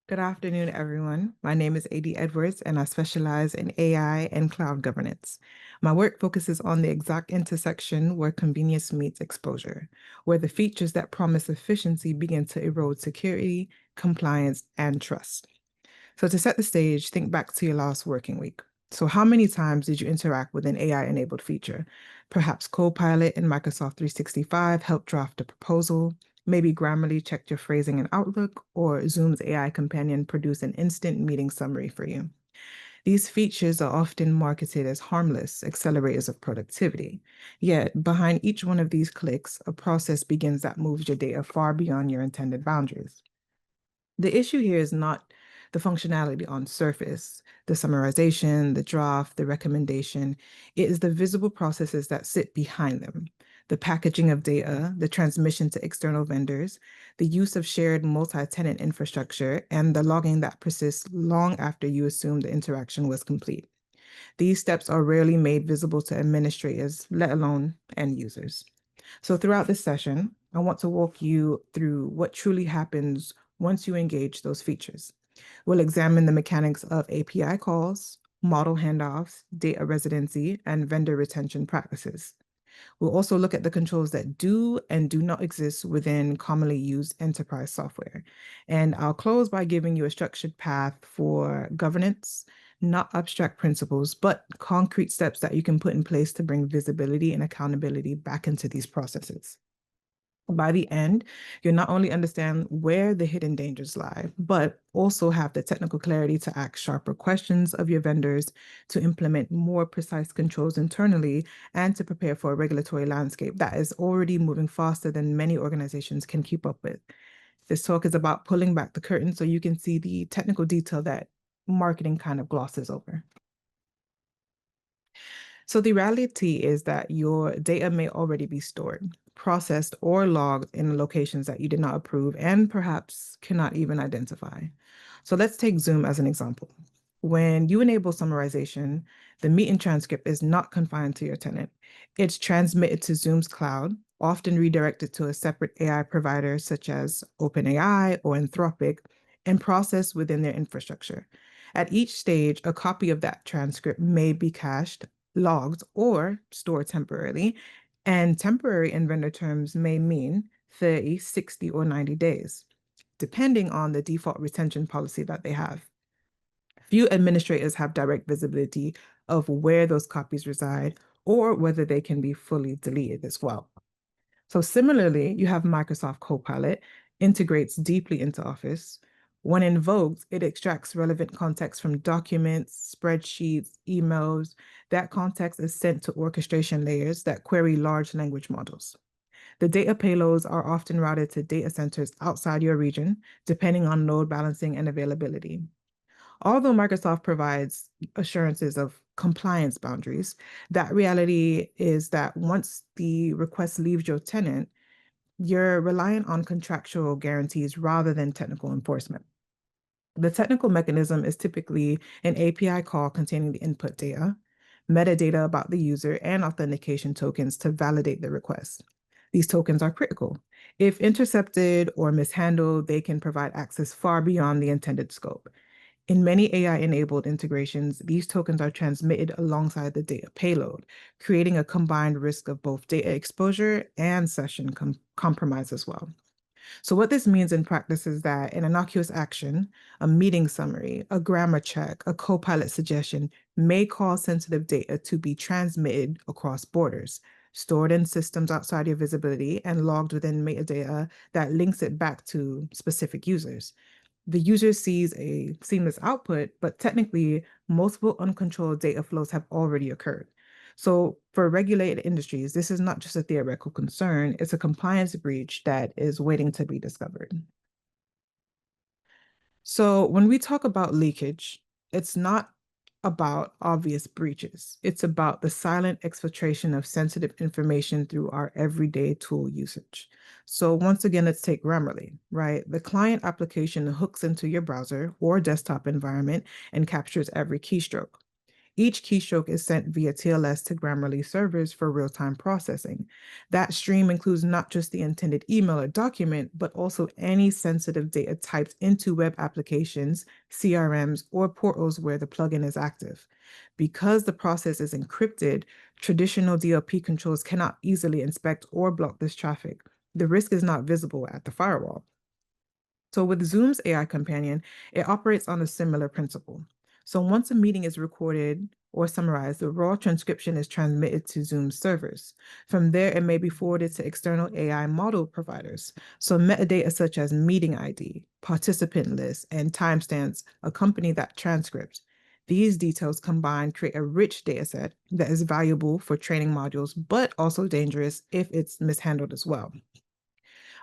Good afternoon, everyone. My name is AD Edwards, and I specialize in AI and cloud governance. My work focuses on the exact intersection where convenience meets exposure, where the features that promise efficiency begin to erode security, compliance, and trust. So, to set the stage, think back to your last working week. So, how many times did you interact with an AI-enabled feature? Perhaps Copilot in Microsoft 365 helped draft a proposal. Maybe Grammarly checked your phrasing in Outlook, or Zoom's AI companion produced an instant meeting summary for you. These features are often marketed as harmless accelerators of productivity. Yet, behind each one of these clicks, a process begins that moves your data far beyond your intended boundaries. The issue here is not the functionality on surface, the summarization, the draft, the recommendation. It is the visible processes that sit behind them. The packaging of data, the transmission to external vendors, the use of shared multi-tenant infrastructure, and the logging that persists long after you assume the interaction was complete. These steps are rarely made visible to administrators, let alone end users. So throughout this session, I want to walk you through what truly happens once you engage those features. We'll examine the mechanics of API calls, model handoffs, data residency, and vendor retention practices. We'll also look at the controls that do and do not exist within commonly used enterprise software. And I'll close by giving you a structured path for governance, not abstract principles, but concrete steps that you can put in place to bring visibility and accountability back into these processes. By the end, you'll not only understand where the hidden dangers lie, but also have the technical clarity to ask sharper questions of your vendors, to implement more precise controls internally, and to prepare for a regulatory landscape that is already moving faster than many organizations can keep up with. This talk is about pulling back the curtain so you can see the technical detail that marketing kind of glosses over. So the reality is that your data may already be stored, processed, or logged in locations that you did not approve and perhaps cannot even identify. So let's take Zoom as an example. When you enable summarization, the meeting transcript is not confined to your tenant. It's transmitted to Zoom's cloud, often redirected to a separate AI provider such as OpenAI or Anthropic, and processed within their infrastructure. At each stage, a copy of that transcript may be cached, logged, or stored temporarily. And temporary in vendor terms may mean 30, 60, or 90 days, depending on the default retention policy that they have. Few administrators have direct visibility of where those copies reside or whether they can be fully deleted as well. So similarly, you have Microsoft Copilot integrates deeply into Office. When invoked, it extracts relevant context from documents, spreadsheets, emails. That context is sent to orchestration layers that query large language models. The data payloads are often routed to data centers outside your region, depending on load balancing and availability. Although Microsoft provides assurances of compliance boundaries, that reality is that once the request leaves your tenant, you're reliant on contractual guarantees rather than technical enforcement. The technical mechanism is typically an API call containing the input data, metadata about the user, and authentication tokens to validate the request. These tokens are critical. If intercepted or mishandled, they can provide access far beyond the intended scope. In many AI-enabled integrations, these tokens are transmitted alongside the data payload, creating a combined risk of both data exposure and session compromise as well. So what this means in practice is that an innocuous action, a meeting summary, a grammar check, a Copilot suggestion may cause sensitive data to be transmitted across borders, stored in systems outside your visibility, and logged within metadata that links it back to specific users. The user sees a seamless output, but technically, multiple uncontrolled data flows have already occurred. So, for regulated industries, this is not just a theoretical concern, it's a compliance breach that is waiting to be discovered. So, when we talk about leakage, it's not about obvious breaches. It's about the silent exfiltration of sensitive information through our everyday tool usage. So once again, let's take Grammarly, right? The client application hooks into your browser or desktop environment and captures every keystroke. Each keystroke is sent via TLS to Grammarly servers for real-time processing. That stream includes not just the intended email or document, but also any sensitive data typed into web applications, CRMs, or portals where the plugin is active. Because the process is encrypted, traditional DLP controls cannot easily inspect or block this traffic. The risk is not visible at the firewall. So with Zoom's AI companion, it operates on a similar principle. So once a meeting is recorded or summarized, the raw transcription is transmitted to Zoom's servers. From there, it may be forwarded to external AI model providers. So metadata such as meeting ID, participant lists, and timestamps accompany that transcript. These details combined create a rich dataset that is valuable for training modules, but also dangerous if it's mishandled as well.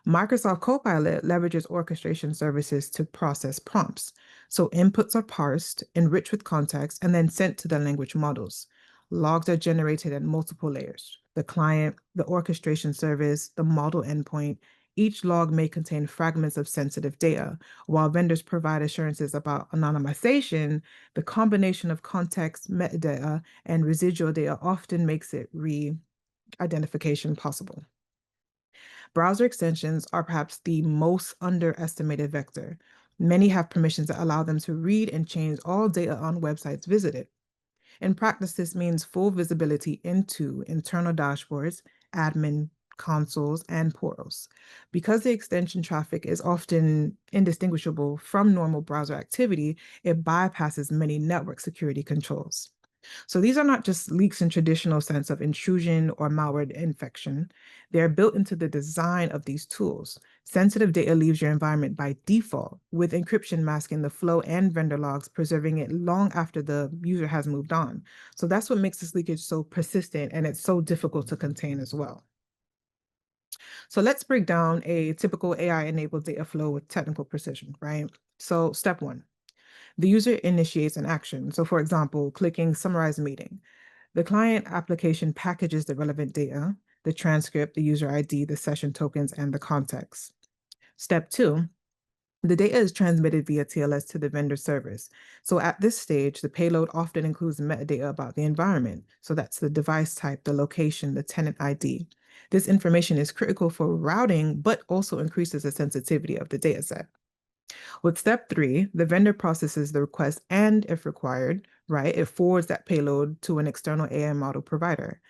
Microsoft Copilot leverages orchestration services to process prompts. So inputs are parsed, enriched with context, and then sent to the language models. Logs are generated at multiple layers: the client, the orchestration service, the model endpoint. Each log may contain fragments of sensitive data. While vendors provide assurances about anonymization, the combination of context, metadata, and residual data often makes it re-identification possible. Browser extensions are perhaps the most underestimated vector. Many have permissions that allow them to read and change all data on websites visited. In practice, this means full visibility into internal dashboards, admin consoles, and portals. Because the extension traffic is often indistinguishable from normal browser activity, it bypasses many network security controls. So these are not just leaks in traditional sense of intrusion or malware infection. They're built into the design of these tools. Sensitive data leaves your environment by default, with encryption masking the flow and vendor logs, preserving it long after the user has moved on. So that's what makes this leakage so persistent, and it's so difficult to contain as well. So let's break down a typical AI-enabled data flow with technical precision, right? So step one, the user initiates an action. So for example, clicking summarize meeting. The client application packages the relevant data, the transcript, the user ID, the session tokens, and the context. Step two, the data is transmitted via TLS to the vendor servers. So at this stage, the payload often includes metadata about the environment. So that's the device type, the location, the tenant ID. This information is critical for routing, but also increases the sensitivity of the dataset. With step three, the vendor processes the request and, if required, right, it forwards that payload to an external AI model provider.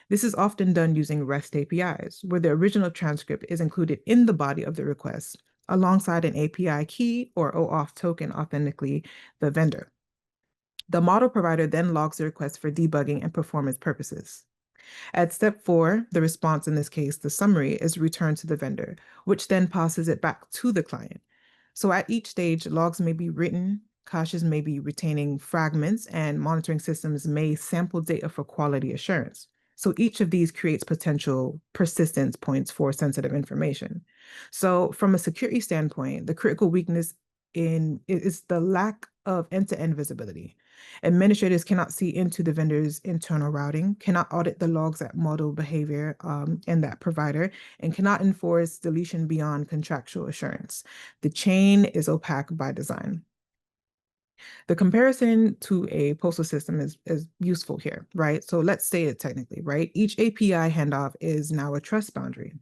This is often done using REST APIs, where the original transcript is included in the body of the request, alongside an API key or OAuth token authentically the vendor. The model provider then logs the request for debugging and performance purposes. At step four, the response, in this case, the summary, is returned to the vendor, which then passes it back to the client. So at each stage, logs may be written, caches may be retaining fragments, and monitoring systems may sample data for quality assurance. So each of these creates potential persistence points for sensitive information. So from a security standpoint, the critical weakness is the lack of end-to-end visibility. Administrators cannot see into the vendor's internal routing, cannot audit the logs at model behavior in that provider, and cannot enforce deletion beyond contractual assurance. The chain is opaque by design. The comparison to a postal system is useful here, right? So let's state it technically, right? Each API handoff is now a trust boundary.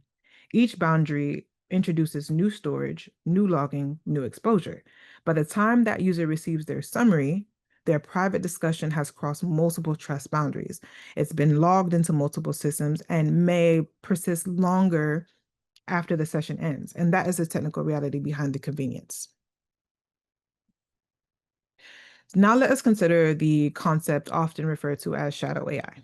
Each boundary introduces new storage, new logging, new exposure. By the time that user receives their summary, their private discussion has crossed multiple trust boundaries. It's been logged into multiple systems and may persist longer after the session ends. And that is the technical reality behind the convenience. Now let us consider the concept often referred to as shadow AI.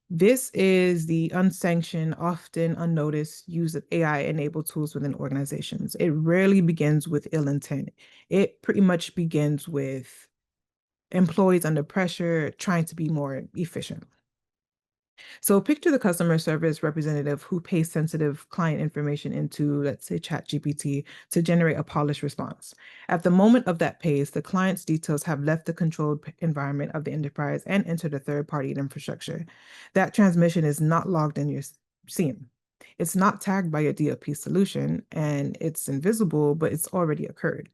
This is the unsanctioned, often unnoticed use of AI-enabled tools within organizations. It rarely begins with ill intent. It pretty much begins with employees under pressure trying to be more efficient. So picture the customer service representative who pays sensitive client information into, let's say, ChatGPT to generate a polished response. At the moment of that pace, the client's details have left the controlled environment of the enterprise and entered a third-party infrastructure. That transmission is not logged in your SIEM. It's not tagged by your DLP solution, and it's invisible, but it's already occurred.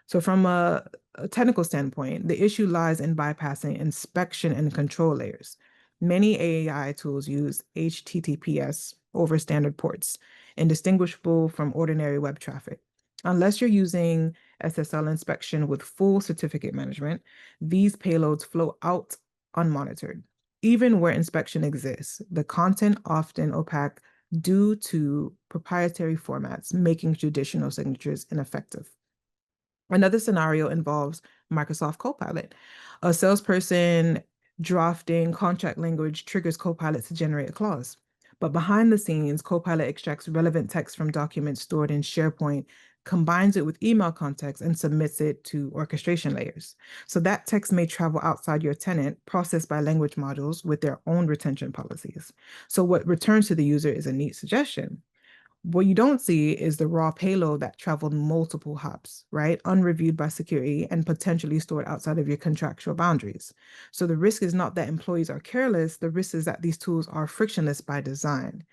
So from a a technical standpoint, the issue lies in bypassing inspection and control layers. Many AI tools use HTTPS over standard ports, indistinguishable from ordinary web traffic. Unless you're using SSL inspection with full certificate management, these payloads flow out unmonitored. Even where inspection exists, the content often opaque due to proprietary formats, making traditional signatures ineffective. Another scenario involves Microsoft Copilot. A salesperson drafting contract language triggers Copilot to generate a clause. But behind the scenes, Copilot extracts relevant text from documents stored in SharePoint, combines it with email context, and submits it to orchestration layers. So that text may travel outside your tenant, processed by language modules with their own retention policies. So what returns to the user is a neat suggestion. What you don't see is the raw payload that traveled multiple hops, right? Unreviewed by security and potentially stored outside of your contractual boundaries. So the risk is not that employees are careless. The risk is that these tools are frictionless by design.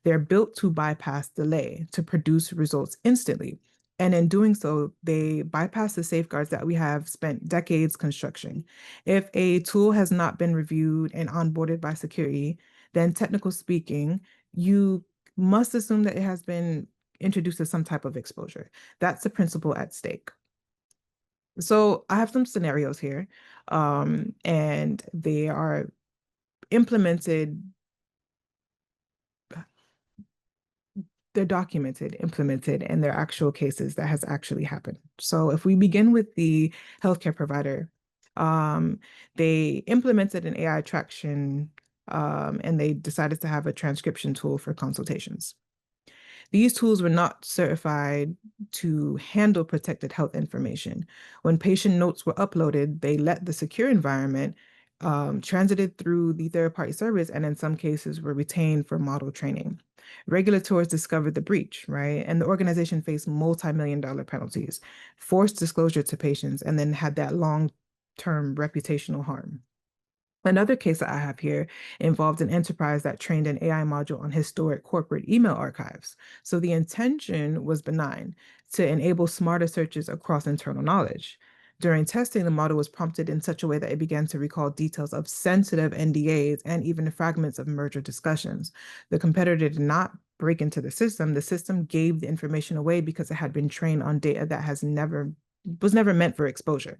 They're built to bypass delay, to produce results instantly. And in doing so, they bypass the safeguards that we have spent decades constructing. If a tool has not been reviewed and onboarded by security, then technical speaking, you must assume that it has been introduced to some type of exposure. That's the principle at stake. So I have some scenarios here, and they are implemented, they're documented, implemented, and they're actual cases that has actually happened. So if we begin with the healthcare provider, they implemented an AI traction, and they decided to have a transcription tool for consultations. These tools were not certified to handle protected health information. When patient notes were uploaded, they let the secure environment transited through the third-party service, and in some cases were retained for model training. Regulators discovered the breach, right? And the organization faced multi-million-dollar penalties, forced disclosure to patients, and then had that long-term reputational harm. Another case that I have here involved an enterprise that trained an AI module on historic corporate email archives. So the intention was benign, to enable smarter searches across internal knowledge. During testing, the model was prompted in such a way that it began to recall details of sensitive NDAs and even fragments of merger discussions. The competitor did not break into the system. The system gave the information away because it had been trained on data that was never meant for exposure.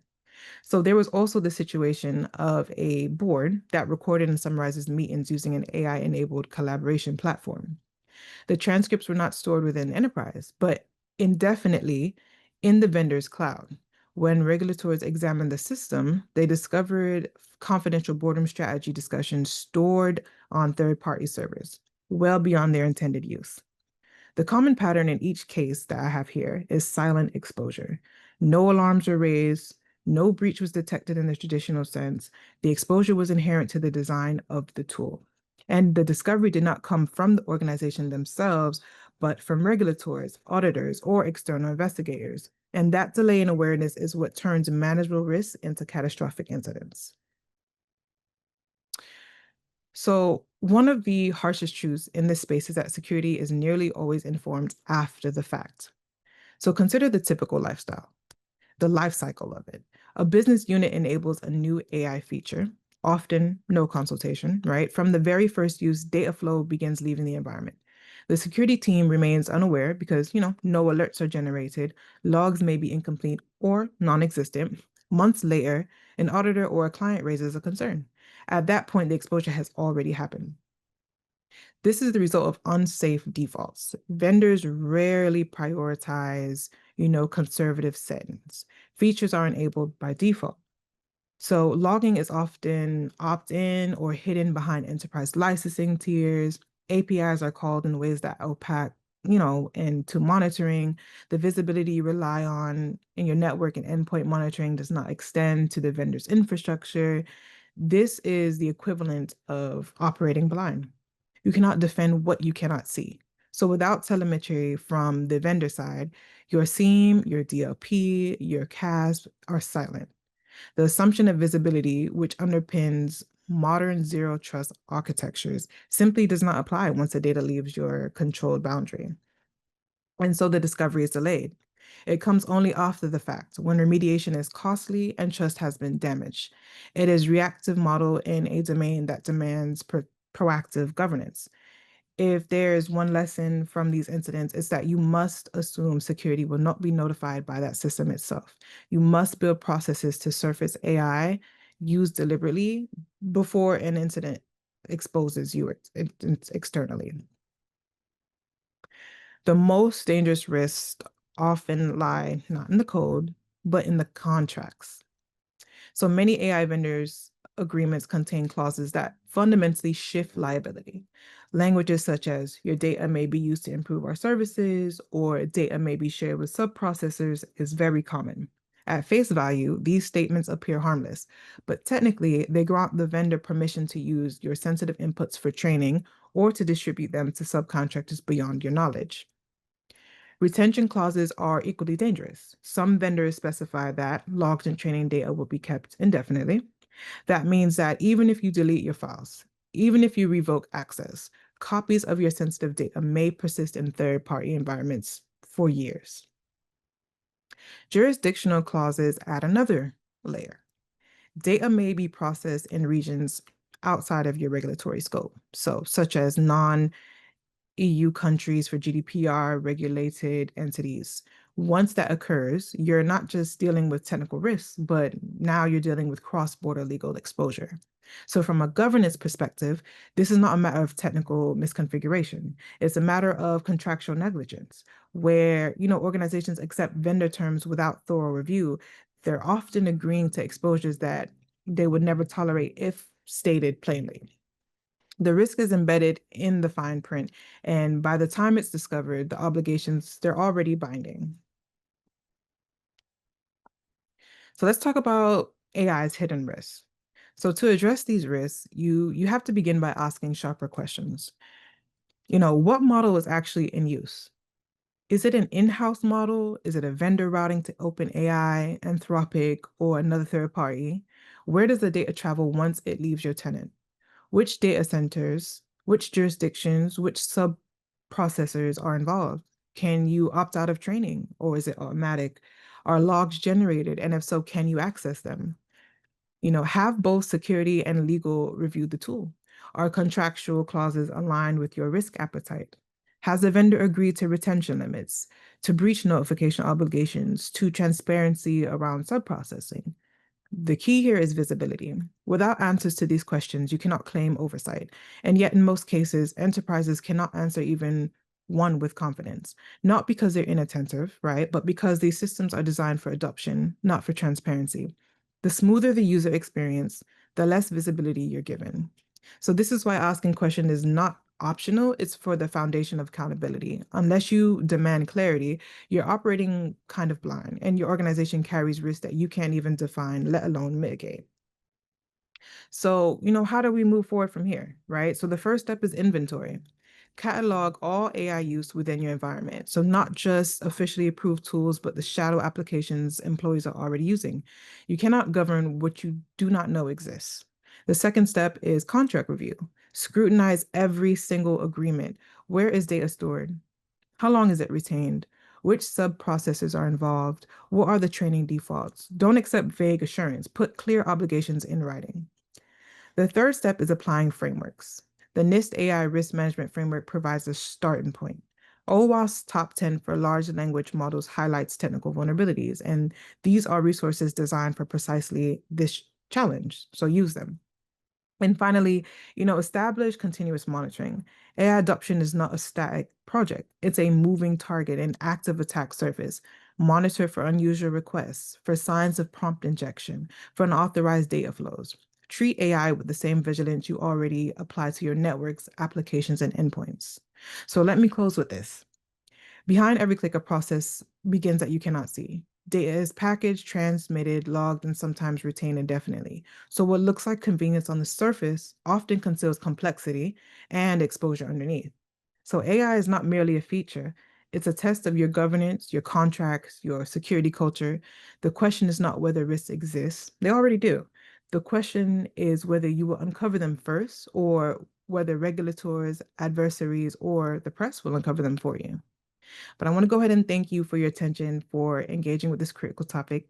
So there was also the situation of a board that recorded and summarizes meetings using an AI-enabled collaboration platform. The transcripts were not stored within enterprise, but indefinitely in the vendor's cloud. When regulators examined the system, they discovered confidential boardroom strategy discussions stored on third-party servers, well beyond their intended use. The common pattern in each case that I have here is silent exposure. No alarms were raised, no breach was detected in the traditional sense. The exposure was inherent to the design of the tool. And the discovery did not come from the organization themselves, but from regulators, auditors, or external investigators. And that delay in awareness is what turns manageable risks into catastrophic incidents. So one of the harshest truths in this space is that security is nearly always informed after the fact. So consider the typical lifestyle, the life cycle of it. A business unit enables a new AI feature, often no consultation, right? From the very first use, data flow begins leaving the environment. The security team remains unaware because, no alerts are generated, logs may be incomplete or non-existent. Months later, an auditor or a client raises a concern. At that point, the exposure has already happened. This is the result of unsafe defaults. Vendors rarely prioritize, conservative settings. Features are enabled by default. So logging is often opt-in or hidden behind enterprise licensing tiers. APIs are called in ways that opaque, into monitoring. The visibility you rely on in your network and endpoint monitoring does not extend to the vendor's infrastructure. This is the equivalent of operating blind. You cannot defend what you cannot see. So without telemetry from the vendor side, your SIEM, your DLP, your CASP are silent. The assumption of visibility, which underpins modern zero trust architectures, simply does not apply once the data leaves your controlled boundary. And so the discovery is delayed. It comes only after the fact, when remediation is costly and trust has been damaged. It is reactive model in a domain that demands proactive governance. If there's one lesson from these incidents, it's that you must assume security will not be notified by that system itself. You must build processes to surface AI used deliberately before an incident exposes you externally. The most dangerous risks often lie not in the code, but in the contracts. So many AI vendors' agreements contain clauses that fundamentally shift liability. Languages such as your data may be used to improve our services or data may be shared with sub-processors is very common. At face value, these statements appear harmless, but technically they grant the vendor permission to use your sensitive inputs for training or to distribute them to subcontractors beyond your knowledge. Retention clauses are equally dangerous. Some vendors specify that logged and training data will be kept indefinitely. That means that even if you delete your files, even if you revoke access, copies of your sensitive data may persist in third-party environments for years. Jurisdictional clauses add another layer. Data may be processed in regions outside of your regulatory scope, so such as EU countries for GDPR regulated entities. Once that occurs, you're not just dealing with technical risks, but now you're dealing with cross-border legal exposure. So from a governance perspective, this is not a matter of technical misconfiguration. It's a matter of contractual negligence, where organizations accept vendor terms without thorough review. They're often agreeing to exposures that they would never tolerate if stated plainly. The risk is embedded in the fine print, and by the time it's discovered, the obligations, they're already binding. So let's talk about AI's hidden risks. So to address these risks, you have to begin by asking sharper questions. What model is actually in use? Is it an in-house model? Is it a vendor routing to OpenAI, Anthropic, or another third party? Where does the data travel once it leaves your tenant? Which data centers, which jurisdictions, which sub-processors are involved? Can you opt out of training or is it automatic? Are logs generated? And if so, can you access them? Have both security and legal review the tool. Are contractual clauses aligned with your risk appetite? Has the vendor agreed to retention limits, to breach notification obligations, to transparency around sub-processing? The key here is visibility. Without answers to these questions, you cannot claim oversight. And yet, in most cases, enterprises cannot answer even one with confidence, not because they're inattentive, right? But because these systems are designed for adoption, not for transparency. The smoother the user experience, the less visibility you're given. So this is why asking questions is not optional, it's for the foundation of accountability. Unless you demand clarity, you're operating kind of blind and your organization carries risks that you can't even define, let alone mitigate. So, how do we move forward from here, right? So the first step is inventory. Catalog all AI use within your environment. So not just officially approved tools, but the shadow applications employees are already using. You cannot govern what you do not know exists. The second step is contract review. Scrutinize every single agreement. Where is data stored? How long is it retained? Which sub-processors are involved? What are the training defaults? Don't accept vague assurance. Put clear obligations in writing. The third step is applying frameworks. The NIST AI Risk Management Framework provides a starting point. OWASP Top 10 for large language models highlights technical vulnerabilities, and these are resources designed for precisely this challenge, so use them. And finally, establish continuous monitoring. AI adoption is not a static project. It's a moving target, an active attack surface. Monitor for unusual requests, for signs of prompt injection, for unauthorized data flows. Treat AI with the same vigilance you already apply to your networks, applications, and endpoints. So let me close with this. Behind every click, a process begins that you cannot see. Data is packaged, transmitted, logged, and sometimes retained indefinitely. So what looks like convenience on the surface often conceals complexity and exposure underneath. So AI is not merely a feature. It's a test of your governance, your contracts, your security culture. The question is not whether risks exist. They already do. The question is whether you will uncover them first or whether regulators, adversaries, or the press will uncover them for you. But I want to go ahead and thank you for your attention, for engaging with this critical topic.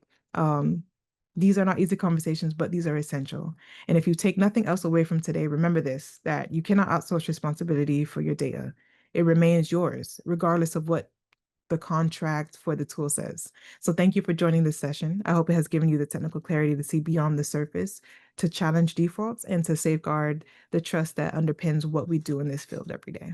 These are not easy conversations, but these are essential. And if you take nothing else away from today, remember this, that you cannot outsource responsibility for your data. It remains yours, regardless of what the contract for the tool says. So thank you for joining this session. I hope it has given you the technical clarity to see beyond the surface, to challenge defaults, and to safeguard the trust that underpins what we do in this field every day.